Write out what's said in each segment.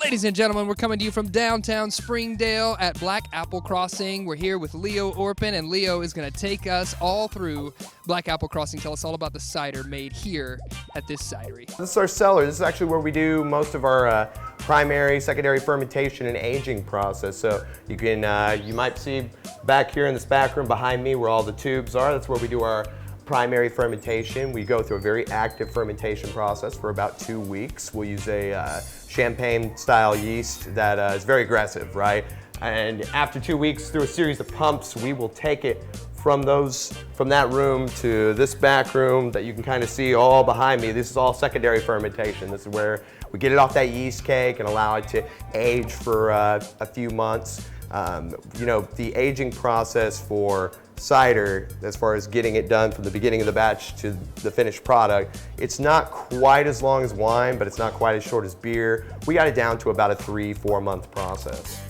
Ladies and gentlemen, we're coming to you from downtown Springdale at Black Apple Crossing. We're here with Leo Orpin, and Leo is going to take us all through Black Apple Crossing. Tell us all about the cider made here at this cidery. This is our cellar. This is actually where we do most of our primary, secondary fermentation and aging process. So you can, you might see back here in this back room behind me where all the tubes are. That's where we do our primary fermentation. We go through a very active fermentation process for about 2 weeks. We'll use a champagne style yeast that is very aggressive, right? And after 2 weeks, through a series of pumps, we will take it from that room to this back room that you can kind of see all behind me. This is all secondary fermentation. This is where we get it off that yeast cake and allow it to age for a few months. You know, the aging process for cider, as far as getting it done from the beginning of the batch to the finished product, it's not quite as long as wine, but it's not quite as short as beer. We got it down to about a 3-4 month process.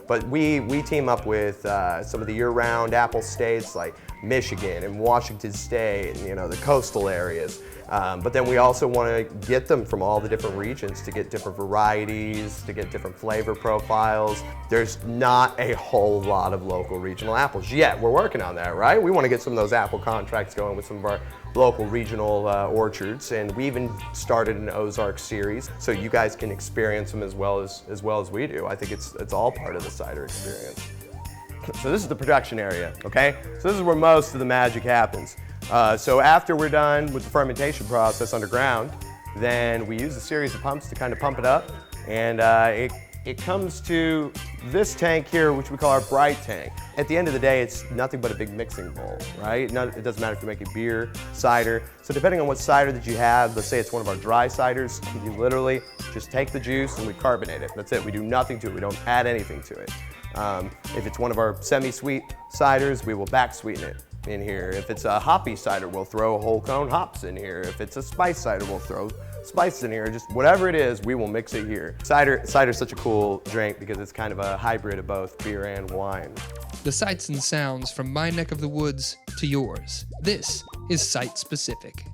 But we team up with some of the year-round apple states like Michigan and Washington State and, you know, the coastal areas. But then we also want to get them from all the different regions to get different varieties, to get different flavor profiles. There's not a whole lot of local regional apples yet. We're working on that, right? We want to get some of those apple contracts going with some of our local regional orchards, and we even started an Ozark series so you guys can experience them as well as we do. I think it's all part of the cider experience. So this is the production area, okay? So this is where most of the magic happens. So after we're done with the fermentation process underground, then we use a series of pumps to kind of pump it up, and it comes to this tank here, which we call our bright tank. At the end of the day, it's nothing but a big mixing bowl, right? It doesn't matter if you're making beer, cider. So depending on what cider that you have, let's say it's one of our dry ciders, you literally just take the juice and we carbonate it. That's it. We do nothing to it. We don't add anything to it. If it's one of our semi-sweet ciders, we will back sweeten it in here. If it's a hoppy cider, we'll throw whole cone hops in here. If it's a spice cider, we'll throw spices in here. Just whatever it is, we will mix it here. Cider's such a cool drink because it's kind of a hybrid of both beer and wine. The sights and sounds from my neck of the woods to yours. This is Site Specific.